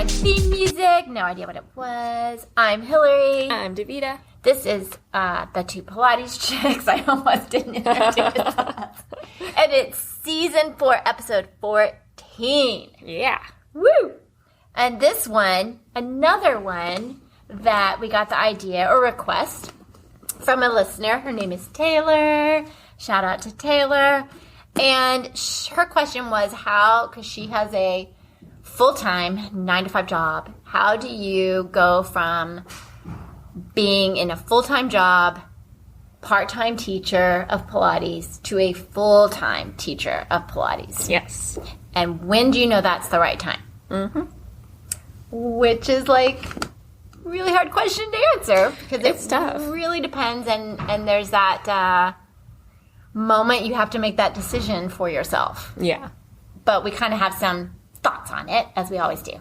theme music. No idea what it was. I'm Hilary. I'm Davita. This is the two Pilates Chicks. I almost didn't introduce us. And it's season 4, episode 14. Yeah. Woo! And this one, another one that we got the idea or request from a listener. Her name is Taylor. Shout out to Taylor. And her question was because she has a full-time 9-to-5 job, how do you go from being in a full-time job, part-time teacher of Pilates, to a full-time teacher of Pilates? Yes. And when do you know that's the right time? Mm-hmm. Which is like really hard question to answer because it's tough. Really depends, and there's that moment you have to make that decision for yourself. Yeah. But we kind of have some thoughts on it, as we always do.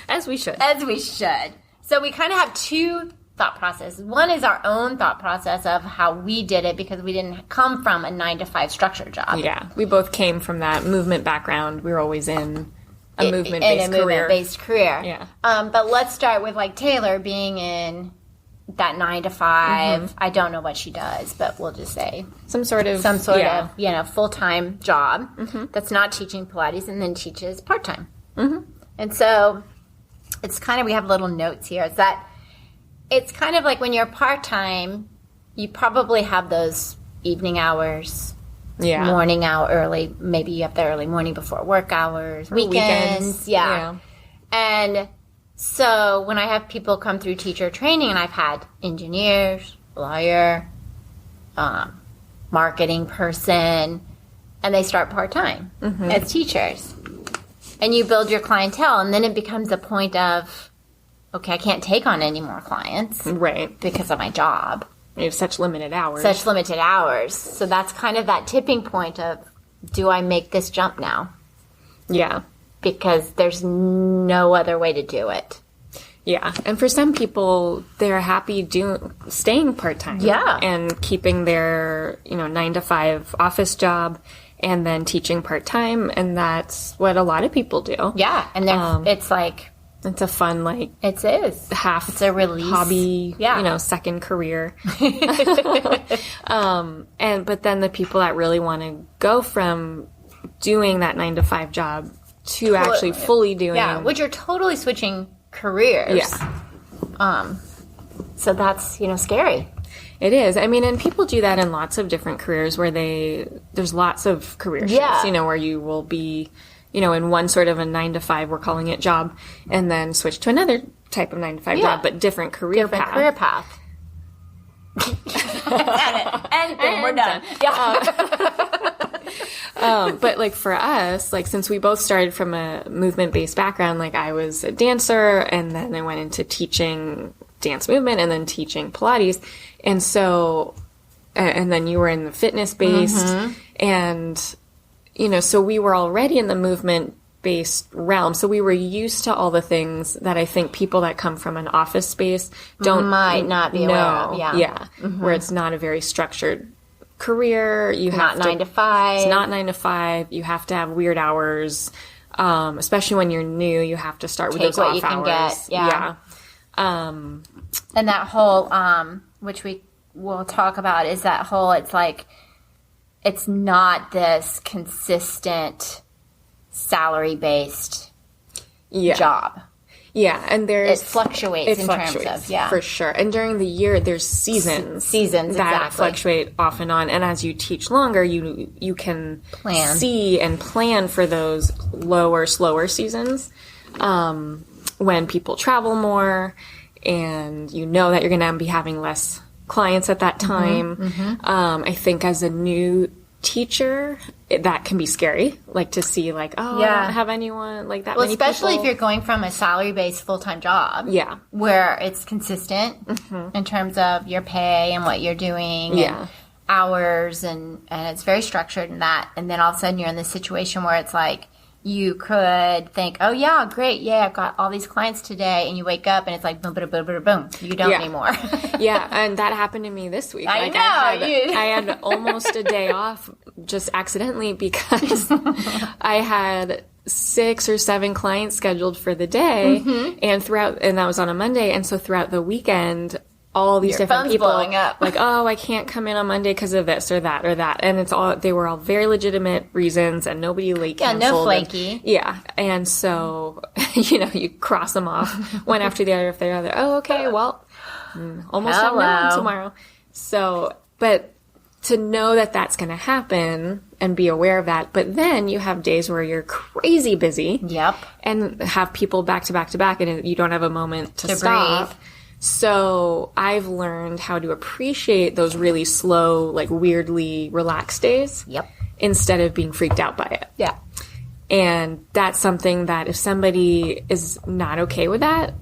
As we should. As we should. So we kind of have two thought processes. One is our own thought process of how we did it because we didn't come from a 9-to-5 structured job. Yeah. We both came from that movement background. We were always in a movement-based career. Yeah. But let's start with like Taylor being in that 9-to-5. Mm-hmm. I don't know what she does, but we'll just say some sort of full-time job that's not teaching Pilates and then teaches part-time. Mm-hmm. And so it's kind of, we have little notes here. It's that it's kind of like when you're part-time, you probably have those evening hours, morning hour early. Maybe you have the early morning before work hours, weekends. Yeah. And so when I have people come through teacher training, and I've had engineers, lawyer, marketing person, and they start part-time as teachers. And you build your clientele, and then it becomes a point of, okay, I can't take on any more clients. Right. Because of my job. You have such limited hours. So that's kind of that tipping point of, do I make this jump now? Yeah. Because there's no other way to do it. Yeah. And for some people, they're happy staying part-time. Yeah. And keeping their, 9-to-5 office job and then teaching part-time. And that's what a lot of people do. Yeah. And it's like... It's a fun, like... It is. It's a release. Hobby, second career. But then the people that really want to go from doing that 9-to-5 job to actually fully doing... Yeah, which are totally switching careers. Yeah. So that's, scary. It is. I mean, and people do that in lots of different careers where there's lots of career shifts, where you will be... in one sort of a 9-to-5, we're calling it job, and then switch to another type of 9-to-5 job, but different career path. And then we're done. Yeah. But like for us, like since we both started from a movement-based background, like I was a dancer, and then I went into teaching dance movement, and then teaching Pilates, and so, and then you were in the fitness-based, and... so we were already in the movement-based realm. So we were used to all the things that I think people that come from an office space might not be aware of. Yeah. Yeah. Mm-hmm. Where it's not a very structured career. You have not 9-to-5. It's not 9-to-5. You have to have weird hours. Especially when you're new, you have to start with those off hours. Take what you can get. Yeah. And that whole, which we will talk about, is that whole, it's like, it's not this consistent salary-based job. Yeah, and it fluctuates in terms of, for sure. And during the year, there's seasons that fluctuate off and on. And as you teach longer, you can see and plan for those lower, slower seasons when people travel more, and you know that you're going to be having less clients at that time. I think as a new teacher, that can be scary, like to see like, I don't have anyone like that many especially people. If you're going from a salary-based full-time job where it's consistent in terms of your pay and what you're doing and hours and it's very structured in that, and then all of a sudden you're in this situation where it's like you could think, oh, yeah, great, yeah, I've got all these clients today, and you wake up, and it's like, boom, boom, boom, boom, boom. You don't anymore. Yeah, and that happened to me this week. I know. I had almost a day off just accidentally because I had 6 or 7 clients scheduled for the day, and that was on a Monday, and so throughout the weekend, all these different people blowing up. like, oh, I can't come in on Monday because of this or that or that, and they were all very legitimate reasons, and nobody late canceled. Yeah, no flaky. And so you cross them off one after the other if they're other. Oh, okay, well, almost have no tomorrow. So, but to know that that's going to happen and be aware of that. But then you have days where you're crazy busy. Yep. And have people back to back to back, and you don't have a moment to stop. Breathe. So I've learned how to appreciate those really slow, like weirdly relaxed days. Yep. Instead of being freaked out by it. Yeah. And that's something that if somebody is not okay with that,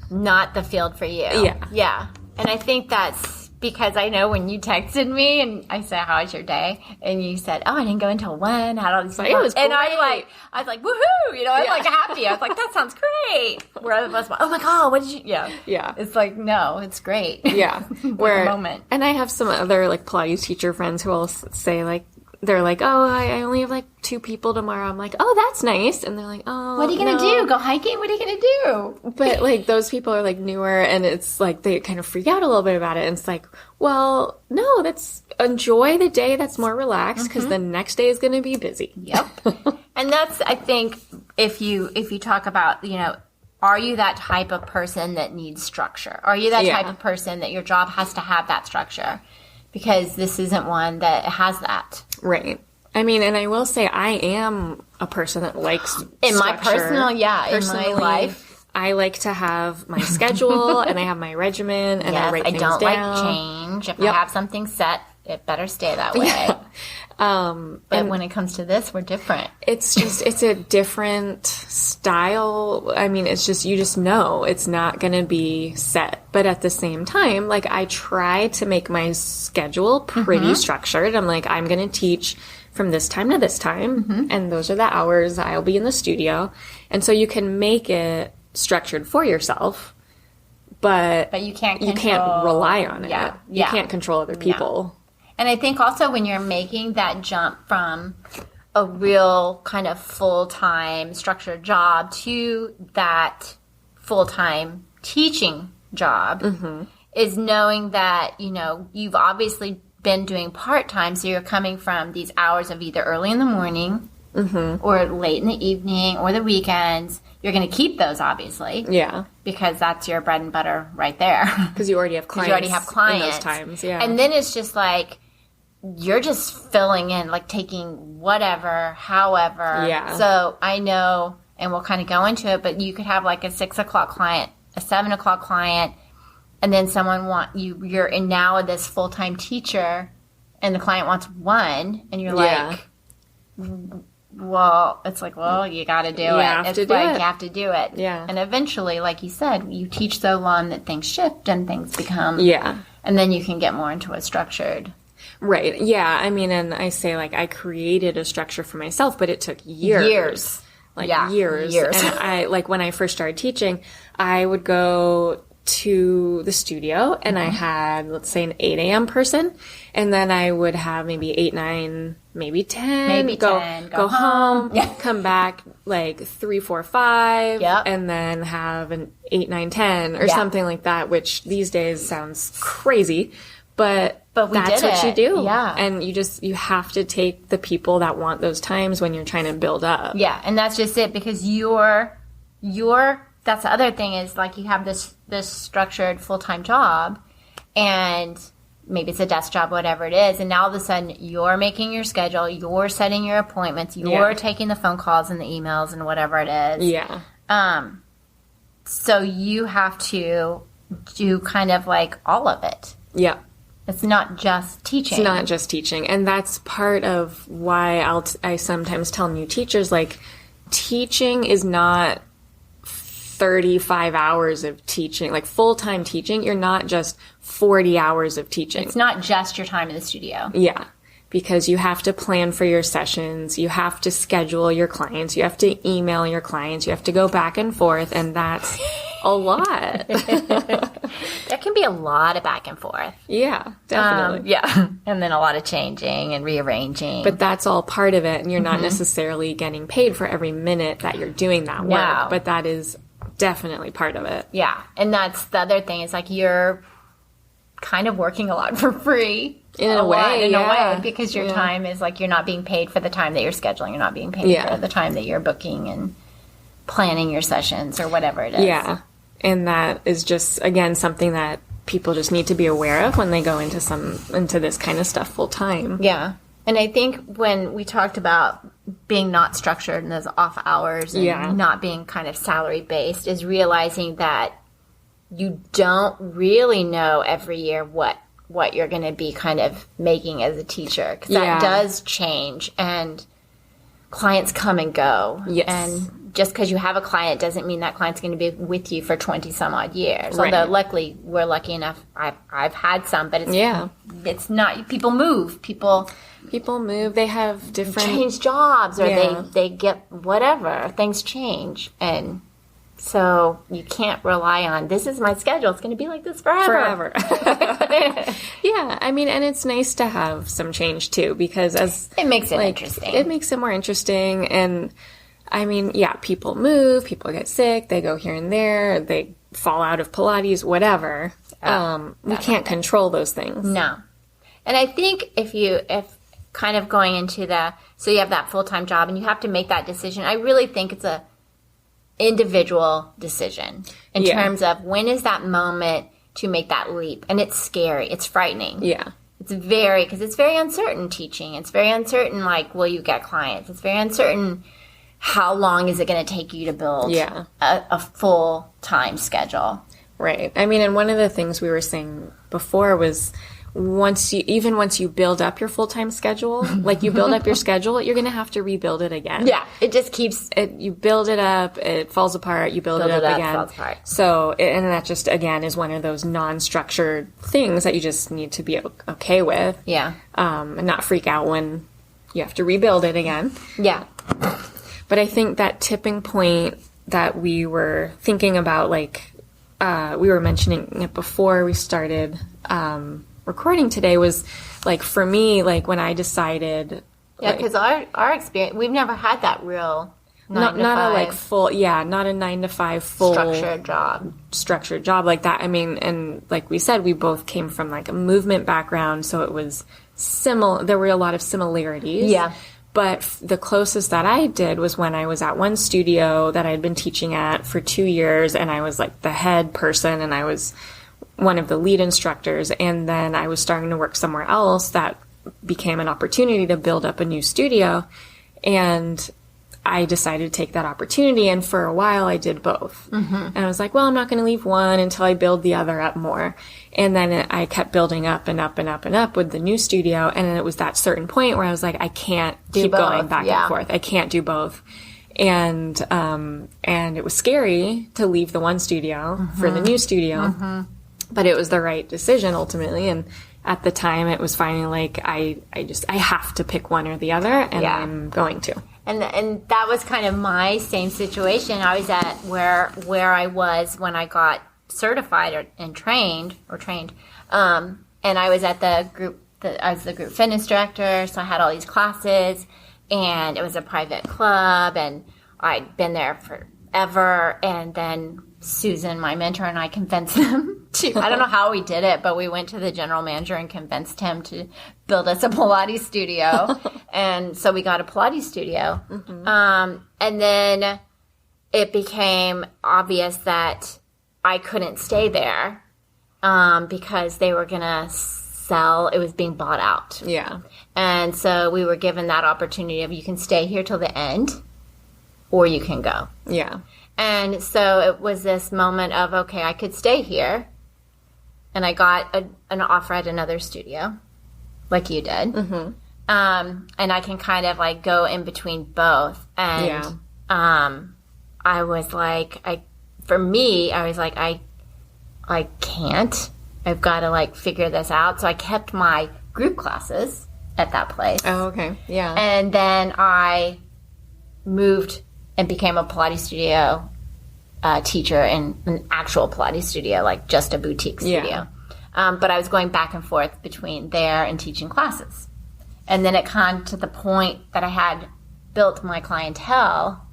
not the field for you. Yeah. Yeah. And I think that's because I know when you texted me and I said, how was your day? And you said, oh, I didn't go until 1. Had all these it was great. And I was like, woohoo! I was like happy. I was like, that sounds great. Where other of us, oh my God, what did you, Yeah. It's like, no, it's great. Yeah. Where, moment. And I have some other like Pilates teacher friends who will say like, they're like, oh, I only have like 2 people tomorrow. I'm like, oh, that's nice. And they're like, oh, what are you going to do? Go hiking? What are you going to do? But like those people are like newer, and it's like they kind of freak out a little bit about it. And it's like, well, no, enjoy the day that's more relaxed, because the next day is going to be busy. Yep. And that's, I think, if you talk about, are you that type of person that needs structure? Are you that type of person that your job has to have that structure? Because this isn't one that has that. Right. I mean, and I will say I am a person that likes in structure. my personal, in my life. I like to have my schedule and I have my regimen and I write things down. I don't like change. If I have something set, it better stay that way. Yeah. But when it comes to this, we're different. It's a different style. I mean, it's just, you just know it's not going to be set. But at the same time, like I try to make my schedule pretty structured. I'm like, I'm going to teach from this time to this time. And those are the hours I'll be in the studio. And so you can make it structured for yourself. But you can't rely on it. Yeah. You can't control other people. No. And I think also when you're making that jump from a real kind of full-time structured job to that full-time teaching job is knowing that, you've obviously been doing part-time, so you're coming from these hours of either early in the morning or late in the evening or the weekends. You're going to keep those, obviously. Yeah. Because that's your bread and butter right there. Because you already have clients. In those times, yeah. And then it's just like, you're just filling in, like taking whatever, however. Yeah. So I know, and we'll kind of go into it, but you could have like a 6 o'clock client, a 7 o'clock client, and then you're in now this full-time teacher, and the client wants 1, and you're like, well, it's like, you got to do it. It's like you have to do it. Yeah. And eventually, like you said, you teach so long that things shift and things become. Yeah. And then you can get more into a structured. Right. Yeah. I mean, and I say like I created a structure for myself, but it took years. Years. And I like when I first started teaching, I would go to the studio and I had, let's say, an 8 a.m. person, and then I would have maybe 8, 9, maybe 10. Go home. Yeah. Come back like 3, 4, 5. Yep. And then have an 8, 9, 10 or something like that, which these days sounds crazy. But that's what you do. Yeah. And you have to take the people that want those times when you're trying to build up. Yeah. And that's just it, because that's the other thing is like you have this structured full-time job, and maybe it's a desk job, whatever it is. And now all of a sudden you're making your schedule, you're setting your appointments, you're taking the phone calls and the emails and whatever it is. Yeah. So you have to do kind of like all of it. Yeah. It's not just teaching. It's not just teaching. And that's part of why I sometimes tell new teachers, like, teaching is not 35 hours of teaching. Like, full-time teaching, you're not just 40 hours of teaching. It's not just your time in the studio. Yeah. Because you have to plan for your sessions, you have to schedule your clients, you have to email your clients, you have to go back and forth, and that's a lot. There can be a lot of back and forth. Yeah, definitely. Yeah. And then a lot of changing and rearranging. But that's all part of it, and you're not necessarily getting paid for every minute that you're doing that work. No. But that is definitely part of it. Yeah. And that's the other thing. It's like you're kind of working a lot for free. In a way, because your time is like you're not being paid for the time that you're scheduling. You're not being paid for the time that you're booking and planning your sessions or whatever it is. Yeah. And that is just, again, something that people just need to be aware of when they go into this kind of stuff full time. Yeah. And I think when we talked about being not structured and those off hours and not being kind of salary based is realizing that you don't really know every year what you're going to be kind of making as a teacher. Because that does change and clients come and go. Yes. And just because you have a client doesn't mean that client's going to be with you for 20 some odd years. Right. Although luckily we're lucky enough. I've had some, but it's not, people move. People move. They have different change jobs or they get whatever. Things change. And so you can't rely on, this is my schedule. It's going to be like this forever. Yeah. I mean, and it's nice to have some change too, because it makes it interesting. It makes it more interesting. And I mean, people move, people get sick, they go here and there, they fall out of Pilates, whatever. We can't control those things. No. And I think if kind of going into so you have that full-time job and you have to make that decision, I really think it's a individual decision in terms of when is that moment to make that leap. And it's scary. It's frightening. Yeah. Because it's very uncertain teaching. It's very uncertain, like, will you get clients? It's very uncertain how long is it going to take you to build a full-time schedule. Right. I mean, and one of the things we were saying before was once you build up your full-time schedule, like you build up your schedule, you're going to have to rebuild it again. Yeah. It just keeps... You build it up, it falls apart, you build it up again. Falls apart. So, and that just, again, is one of those non-structured things that you just need to be okay with. Yeah. And not freak out when you have to rebuild it again. Yeah. But I think that tipping point that we were thinking about, like, we were mentioning it before we started recording today was, like, for me, like, when I decided... Yeah, because our experience, we've never had that real 9 to 5. Not a, like, full... Yeah, not a 9 to 5 full... Structured job like that. I mean, and like we said, we both came from, like, a movement background, so it was similar. There were a lot of similarities. Yeah. But the closest that I did was when I was at one studio that I had been teaching at for 2 years, and I was, like, the head person, and I was one of the lead instructors, and then I was starting to work somewhere else that became an opportunity to build up a new studio, and I decided to take that opportunity, and for a while I did both. Mm-hmm. And I was like, well, I'm not going to leave one until I build the other up more. And then I kept building up and up and up and up with the new studio, and then it was that certain point where I was like, I can't keep going back and forth. I can't do both. And it was scary to leave the one studio for the new studio, but it was the right decision ultimately. And at the time, it was finally like, I have to pick one or the other, and I'm going to. And that was kind of my same situation. I was at where I was when I got certified and trained. And I was at I was the group fitness director, so I had all these classes, and it was a private club, and I'd been there forever, and then Susan, my mentor, and I convinced him to, I don't know how we did it, but we went to the general manager and convinced him to build us a Pilates studio. And so we got a Pilates studio. Mm-hmm. And then it became obvious that I couldn't stay there because they were going to sell. It was being bought out. Yeah. And so we were given that opportunity of you can stay here till the end or you can go. Yeah. And so it was this moment of, okay, I could stay here. And I got an offer at another studio, like you did. Mm-hmm. And I can kind of like go in between both. And I was like, I can't. I've got to like figure this out. So I kept my group classes at that place. Oh, okay. Yeah. And then I moved and became a Pilates studio teacher in an actual Pilates studio, like just a boutique studio. But I was going back and forth between there and teaching classes. And then it came to the point that I had built my clientele,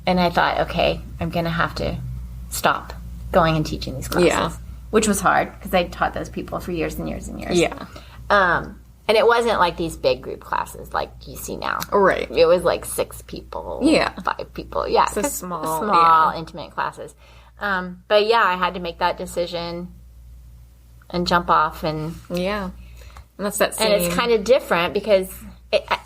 and I thought, okay, I'm going to have to stop going and teaching these classes, which was hard because I taught those people for years and years and years. Yeah. And it wasn't like these big group classes like you see now. Right. It was like 6 people, 5 people. Yeah. It's small intimate classes. But yeah, I had to make that decision and jump off. And and that's that same. And it's kind of different because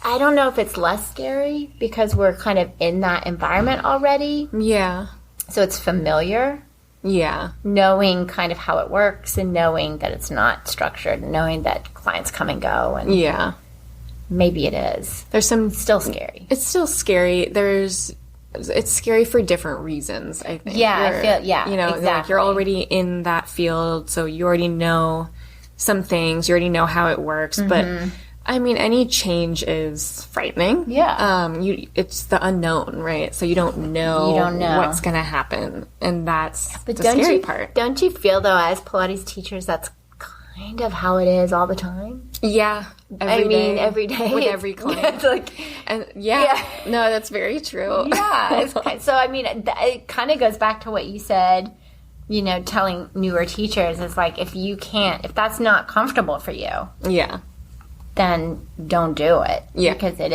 I don't know if it's less scary because we're kind of in that environment already. Yeah. So it's familiar. Yeah. Knowing kind of how it works and knowing that it's not structured and knowing that clients come and go. And maybe it is. There's some... Still scary. It's still scary. It's scary for different reasons, I think. Yeah, I feel, you know, exactly. like you're already in that field, so you already know some things. You already know how it works. But, I mean, any change is frightening. Yeah. It's the unknown, right? So you don't know what's going to happen. And that's the scary part. Don't you feel, though, as Pilates teachers, that's kind of how it is all the time? Yeah. Every day. With every client. No, that's very true. Yeah. So, I mean, it kind of goes back to what you said, you know, telling newer teachers. It's like, if that's not comfortable for you. Yeah. Then don't do it. Yeah. Because it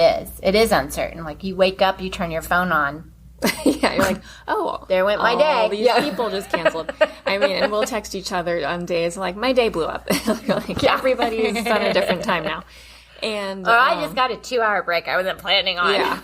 is uncertain. Like, you wake up, you turn your phone on. Yeah, you're like, oh, there went my day. These people just canceled. I mean, and we'll text each other on days like, my day blew up. Like, everybody's on a different time now. And or I just got a 2-hour break I wasn't planning on. Yeah.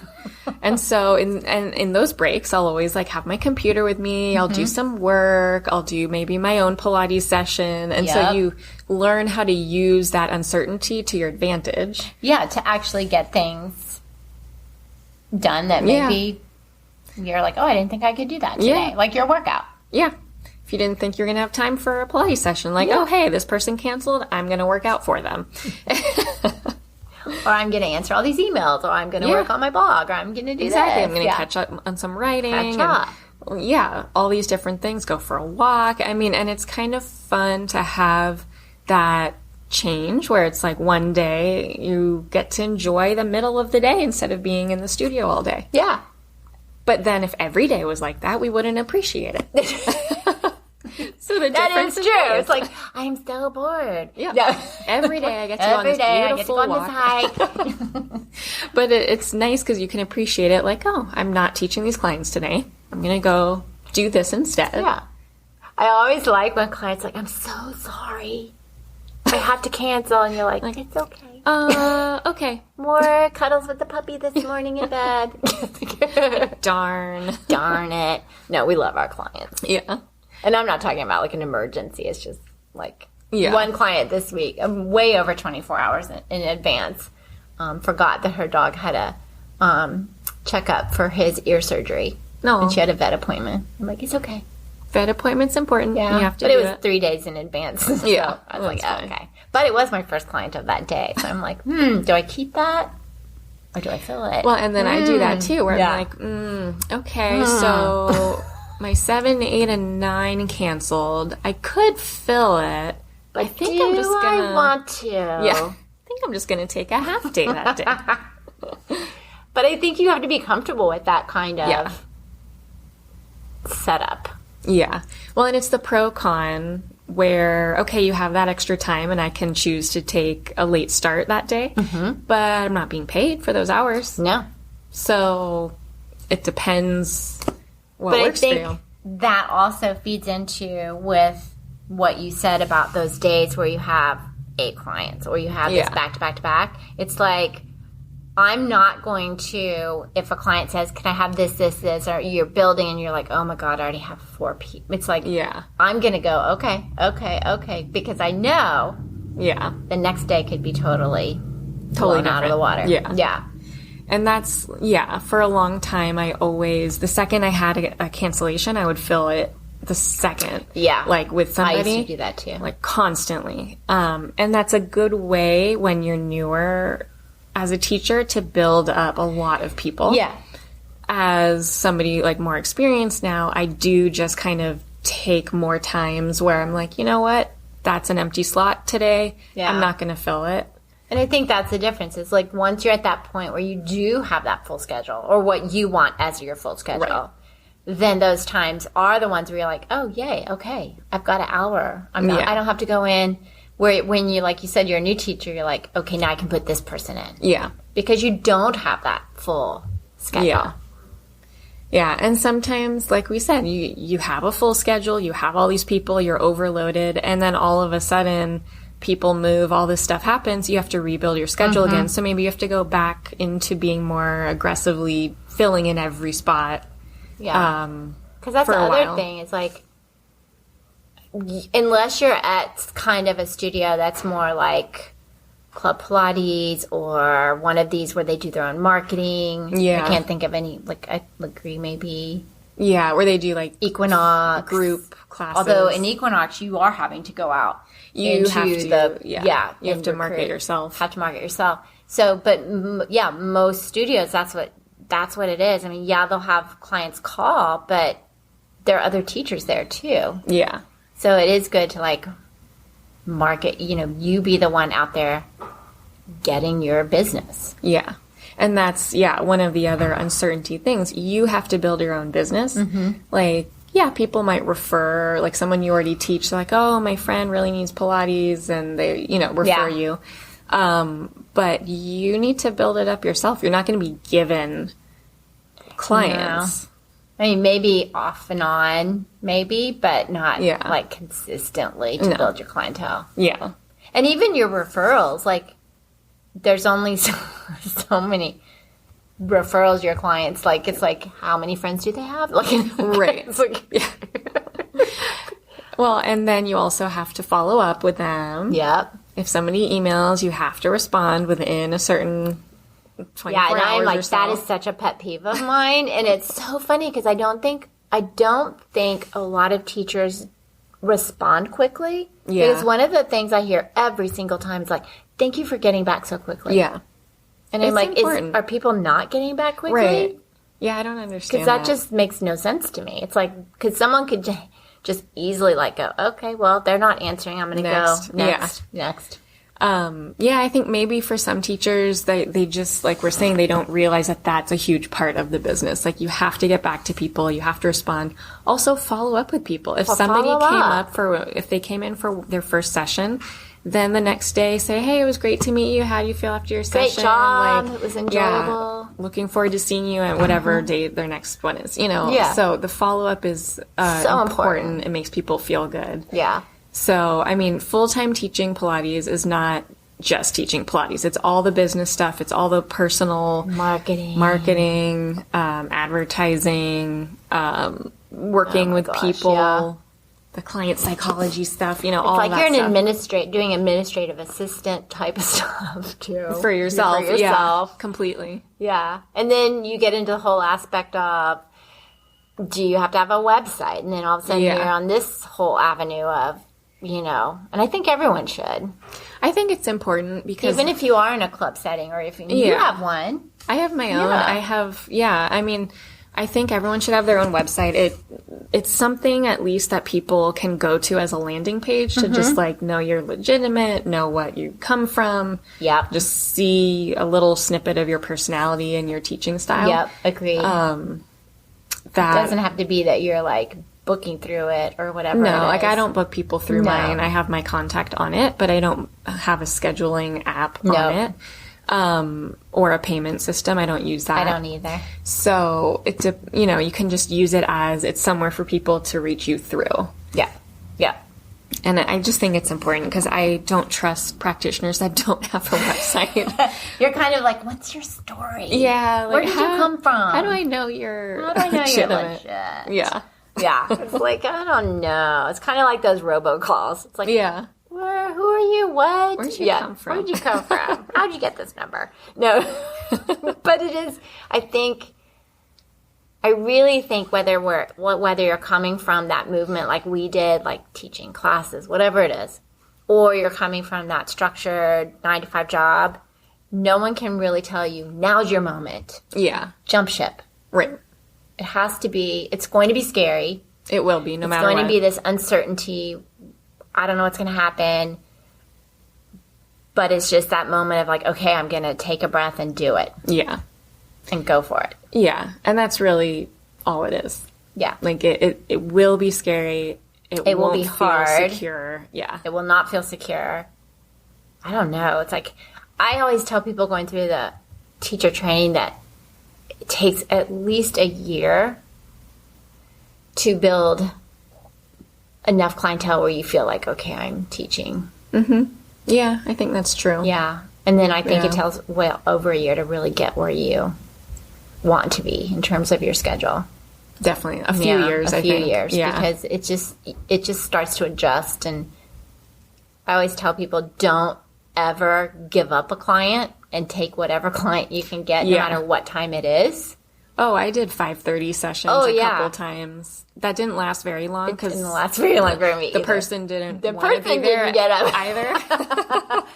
And so in those breaks, I'll always like have my computer with me. I'll do some work. I'll do maybe my own Pilates session. And so you learn how to use that uncertainty to your advantage. Yeah, to actually get things done that maybe you're like, oh, I didn't think I could do that today. Like your workout. Yeah. If you didn't think you're going to have time for a Pilates session, like, oh, hey, this person canceled, I'm going to work out for them. Or I'm going to answer all these emails, or I'm going to work on my blog, or I'm going to do this. I'm going to catch up on some writing. All these different things. Go for a walk. I mean, and it's kind of fun to have that change where it's like one day you get to enjoy the middle of the day instead of being in the studio all day. Yeah. But then if every day was like that, we wouldn't appreciate it. So the difference is true. It's like, I'm so bored. Yeah. No. Every day I get to go on this beautiful walk. I get to go on this hike. But it's nice because you can appreciate it like, oh, I'm not teaching these clients today. I'm going to go do this instead. Yeah. I always like when clients are like, I'm so sorry. I have to cancel. And you're like it's okay. Okay. More cuddles with the puppy this morning in bed. Darn it. No, we love our clients. Yeah. And I'm not talking about like an emergency. It's just like one client this week, way over 24 hours in advance, forgot that her dog had a checkup for his ear surgery. No. And she had a vet appointment. I'm like, it's okay. Vet appointment's important. Yeah. You have to but it was 3 days in advance. So yeah. I was like, okay. But it was my first client of that day. So I'm like, do I keep that? Or do I fill it? Well, and then I do that too, where I'm like, okay, so my 7, 8, and 9 canceled. I could fill it, but I think I'm just gonna. I want to. Yeah, I think I'm just gonna take a half day that day. But I think you have to be comfortable with that kind of setup. Yeah. Well, and it's the pro-con where, okay, you have that extra time and I can choose to take a late start that day, but I'm not being paid for those hours. No. So it depends what works for you. But I think that also feeds into with what you said about those days where you have 8 clients or you have this back to back to back. It's like, I'm not going to, if a client says, can I have this, or you're building and you're like, oh my God, I already have 4 people. It's like, I'm going to go, okay, because I know the next day could be totally blown out of the water. Yeah. And that's, for a long time, I always, the second I had a cancellation, I would fill it the second. Yeah. Like with somebody. I used to do that too. Like constantly. And that's a good way when you're newer as a teacher to build up a lot of people. Yeah. as somebody like more experienced now, I do just kind of take more times where I'm like, you know what? That's an empty slot today. Yeah. I'm not going to fill it. And I think that's the difference. It's like once you're at that point where you do have that full schedule or what you want as your full schedule, right. Then those times are the ones where you're like, oh, yay, okay, I've got an hour. I don't have to go in. Where when you, like you said, you're a new teacher, you're like, okay, now I can put this person in. Yeah. Because you don't have that full schedule. Yeah. Yeah, and sometimes, like we said, you have a full schedule, you have all these people, you're overloaded, and then all of a sudden people move, all this stuff happens, you have to rebuild your schedule again. So maybe you have to go back into being more aggressively filling in every spot. Yeah. Because that's the other thing. It's like, unless you're at kind of a studio that's more like Club Pilates or one of these where they do their own marketing. Yeah. I can't think of any, like, I agree maybe. Yeah, where they do like Equinox. Group classes. Although in Equinox, you are having to go out. You have to, you have to market yourself. Have to market yourself. So, but most studios, that's what it is. I mean, they'll have clients call, but there are other teachers there too. Yeah. So it is good to like market, you be the one out there getting your business. Yeah. And that's, one of the other uncertainty things. You have to build your own business. Like, people might refer, like someone you already teach, like, oh, my friend really needs Pilates, and they, refer you. But you need to build it up yourself. You're not going to be given clients. No. I mean, maybe off and on, but not like consistently to build your clientele. Yeah. And even your referrals, like there's only so many referrals your clients, like it's like how many friends do they have? Like, right. It's like, well, and then you also have to follow up with them. Yep. If somebody emails, you have to respond within a certain 24 hours. And I'm like, or so. That is such a pet peeve of mine. And it's so funny because I don't think a lot of teachers respond quickly. Yeah. Because one of the things I hear every single time is like, thank you for getting back so quickly. Yeah. And I'm like, are people not getting back quickly? Right. Yeah, I don't understand because that just makes no sense to me. It's like, because someone could just easily like go, okay, well, they're not answering. I'm going to go next. Yeah, I think maybe for some teachers, they just, like we're saying, they don't realize that that's a huge part of the business. Like, you have to get back to people. You have to respond. Also, follow up with people. If somebody if they came in for their first session, then the next day say, hey, it was great to meet you. How do you feel after your session? Great job. It was enjoyable. Looking forward to seeing you at whatever day their next one is, Yeah. So the follow-up is so important. It makes people feel good. Yeah. So, I mean, full-time teaching Pilates is not just teaching Pilates. It's all the business stuff. It's all the personal marketing, advertising, working with people. Yeah. The client psychology stuff, all that stuff. It's like you're doing administrative assistant type of stuff, too. For yourself. Yeah, completely. Yeah. And then you get into the whole aspect of, do you have to have a website? And then all of a sudden you're on this whole avenue of, and I think everyone should. I think it's important because... Even if you are in a club setting or if you have one. I have my own. I have, I mean... I think everyone should have their own website. It's something at least that people can go to as a landing page to just like know you're legitimate, know what you come from. Yeah. Just see a little snippet of your personality and your teaching style. Yep, agreed. That it doesn't have to be that you're like booking through it or whatever. No, like I don't book people through mine. I have my contact on it, but I don't have a scheduling app on it. Or a payment system. I don't use that. I don't either. So it's you can just use it as it's somewhere for people to reach you through. Yeah. Yeah. And I just think it's important because I don't trust practitioners that don't have a website. You're kind of like, what's your story? Yeah. Like, where did you come from? How do I know you're legit? Yeah. Yeah. It's like, I don't know. It's kind of like those robocalls. It's like, yeah. Who are you? What? Where'd you come from? Where'd you come from? How'd you get this number? No. But it is, I really think whether you're coming from that movement like we did, like teaching classes, whatever it is, or you're coming from that structured 9-to-5 job, no one can really tell you, now's your moment. Yeah. Jump ship. Right. It has to be, it's going to be scary. It will be, no matter what. It's going to be this uncertainty. I don't know what's going to happen. But it's just that moment of like, okay, I'm going to take a breath and do it. Yeah. And go for it. Yeah. And that's really all it is. Yeah. Like, it will be scary. It will be hard. Secure. Yeah. It will not feel secure. I don't know. It's like, I always tell people going through the teacher training that it takes at least a year to build enough clientele where you feel like, okay, I'm teaching. Mm-hmm. Yeah, I think that's true. Yeah. And then I think it tells, well, over a year to really get where you want to be in terms of your schedule. Definitely. A few years, I think. A few years. Yeah. Because it just starts to adjust. And I always tell people, don't ever give up a client and take whatever client you can get, no matter what time it is. Oh, I did 5:30 sessions a couple times. That didn't last very long. It didn't last very long for me The person didn't want to be there get up either.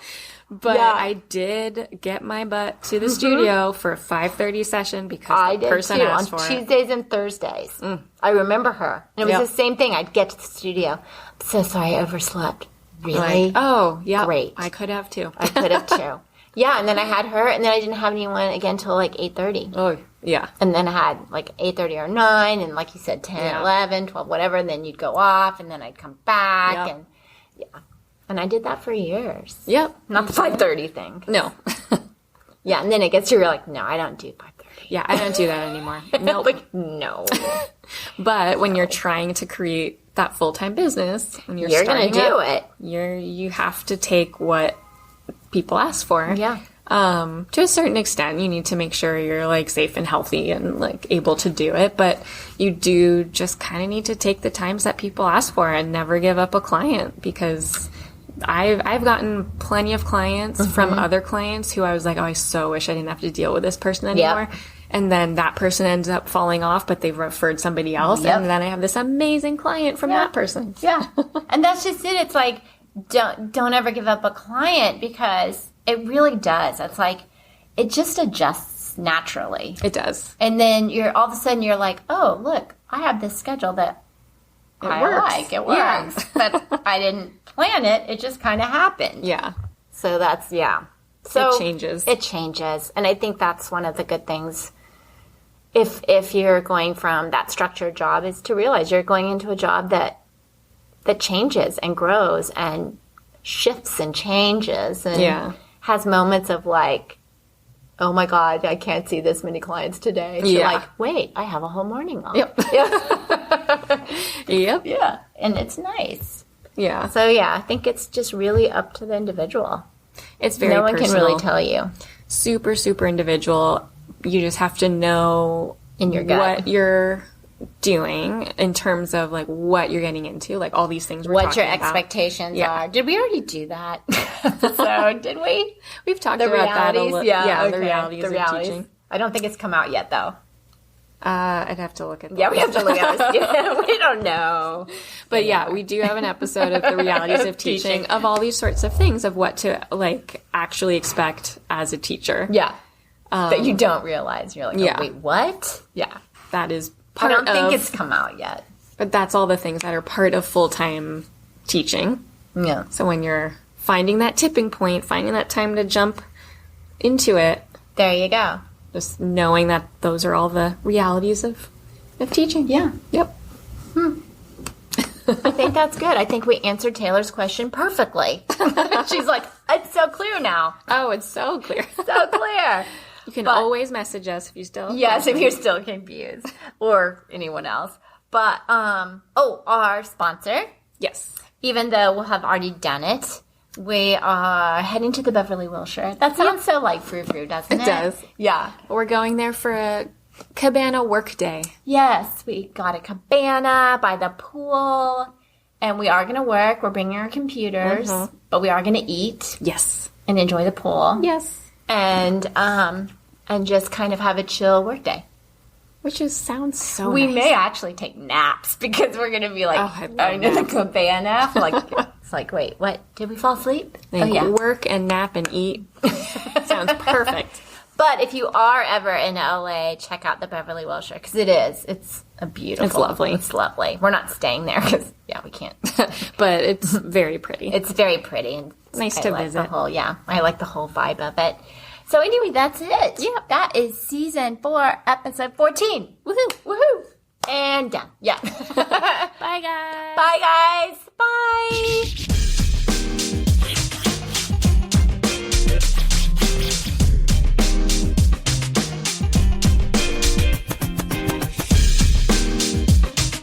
But I did get my butt to the studio for a 5:30 session because the person asked for it. On Tuesdays and Thursdays. I remember her. And it was the same thing. I'd get to the studio. I'm so sorry, I overslept. Really? Like, oh, yeah. Great. I could have too. I could have too. Yeah, and then I had her, and then I didn't have anyone again until like 8:30. Oh, yeah. And then I had like 8:30 or 9, and like you said, 10, 11, 12, whatever, and then you'd go off, and then I'd come back, and and I did that for years. Yep. Not the 5:30 thing. No. Yeah, and then it gets to, you're like, no, I don't do 5:30. Yeah, I don't do that anymore. Nope. Like, no. But when you're trying to create that full-time business, when you're going to do it. You have to take what people ask for. Yeah. To a certain extent, you need to make sure you're like safe and healthy and like able to do it. But you do just kind of need to take the times that people ask for and never give up a client, because I've gotten plenty of clients from other clients who I was like, oh, I so wish I didn't have to deal with this person anymore. Yep. And then that person ends up falling off, but they've referred somebody else. Yep. And then I have this amazing client from that person. Yeah. And that's just it. It's like, don't ever give up a client, because it really does. It's like, it just adjusts naturally. It does. And then all of a sudden you're like, oh, look, I have this schedule that I like. It works. Yeah. But I didn't plan it. It just kind of happened. Yeah. So that's, So it changes. It changes. And I think that's one of the good things, if you're going from that structured job, is to realize you're going into a job that changes and grows and shifts and changes and has moments of like, oh my God, I can't see this many clients today. And you're like, wait, I have a whole morning off. Yep. Yep. Yeah. And it's nice. Yeah. So I think it's just really up to the individual. It's very personal. No one can really tell you. Super, super individual. You just have to know in your gut what you're doing in terms of like what you're getting into, like all these things what your expectations are. Did we already do that episode? Did we? We've talked about that a little. Yeah, the realities of teaching. I don't think it's come out yet, though. I'd have to look at that. Yeah, we have to look at it. We don't know. But we do have an episode of the realities of teaching, of all these sorts of things, of what to like actually expect as a teacher. Yeah. That you don't realize. You're like, oh, wait, what? Yeah. That is I don't think it's come out yet. But that's all the things that are part of full-time teaching. Yeah. So when you're finding that tipping point, finding that time to jump into it. There you go. Just knowing that those are all the realities of teaching. Yeah. Yep. I think that's good. I think we answered Taylor's question perfectly. She's like, it's so clear now. Oh, it's so clear. So clear. You can always message us if you still... Yes, if you're still confused. Or anyone else. But, our sponsor. Yes. Even though we'll have already done it, we are heading to the Beverly Wilshire. That sounds so like frou-frou, doesn't it? It does. Yeah. We're going there for a cabana work day. Yes, we got a cabana by the pool. And we are going to work. We're bringing our computers. But we are going to eat. Yes. And enjoy the pool. Yes. And just kind of have a chill work day. Which sounds so We nice. may actually take naps because we're going to be like in the cabana. It's like, wait, what? Did we fall asleep? Work and nap and eat. Sounds perfect. But if you are ever in LA, check out the Beverly Wilshire because it is. It's a beautiful. It's lovely. It's lovely. We're not staying there because we can't. But it's very pretty. It's very pretty and nice to visit. I like the whole vibe of it. So anyway, that's it. Yeah, that is season 4, episode 14. Woohoo! And done. Yeah. Bye guys. Bye guys. Bye.